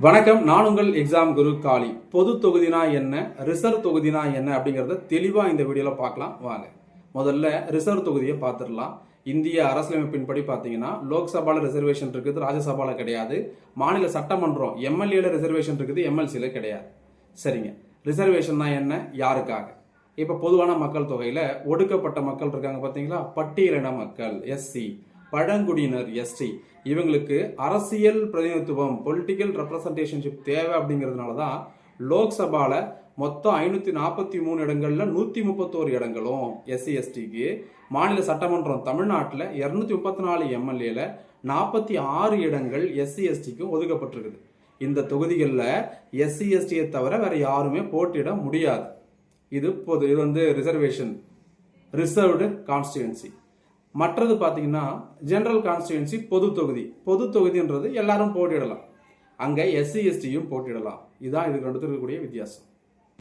வணக்கம். நான் உங்கள் எக்ஸாம் குரு காளி. பொது தொகுதினா என்ன, ரிசர்வ் தொகுதினா என்ன அப்படிங்கறத தெளிவா இந்த வீடியோல பார்க்கலாம் வாங்க. முதல்ல ரிசர்வ் தொகுதியை பார்த்துடலாம். இந்திய அரசியலமைப்பின்படி பார்த்தீங்கன்னா லோக்சபால ரிசர்வேஷன் இருக்குது, ராஜ்யசபால கிடையாது. மாநில சட்டமன்றம் எம்எல்ஏல ரிசர்வேஷன் இருக்குது, எம்எல்சில கிடையாது. சரிங்க. ரிசர்வேஷன்னா என்ன, யாருக்காக? இப்ப பொதுவான மக்கள் தொகையில ஒடுக்கப்பட்ட மக்கள் இருக்காங்க பாத்தீங்களா, பட்டியலின மக்கள் எஸ்சி, பழங்குடியினர் எஸ்டி, இவங்களுக்கு அரசியல் பிரதிநிதித்துவம் பொலிட்டிக்கல் ரெப்ரசன்டேஷன்ஷிப் தேவை அப்படிங்கிறதுனால தான் லோக்சபால மொத்தம் 543 இடங்கள்ல 131 இடங்களும் எஸ்சி எஸ்டிக்கு, மாநில சட்டமன்றம் தமிழ்நாட்டில் 234 எம்எல்ஏல 46 இடங்கள் எஸ்சி எஸ்டிக்கும் ஒதுக்கப்பட்டிருக்குது. இந்த தொகுதிகளில் எஸ்சி எஸ்டியை தவிர வேற யாருமே போட்டியிட முடியாது. இது ரிசர்வேஷன், ரிசர்வ்டு கான்ஸ்டிடுவன்சி. மற்றது பார்த்தீங்கன்னா ஜெனரல் கான்ஸ்டிடுவன்சி, பொது தொகுதி. பொது தொகுதின்றது எல்லாரும் போட்டியிடலாம், அங்கே எஸ்சி எஸ்டியும் போட்டியிடலாம். இதுதான் இதுக்கு ரெண்டுத்துக்கு இருக்கக்கூடிய வித்தியாசம்.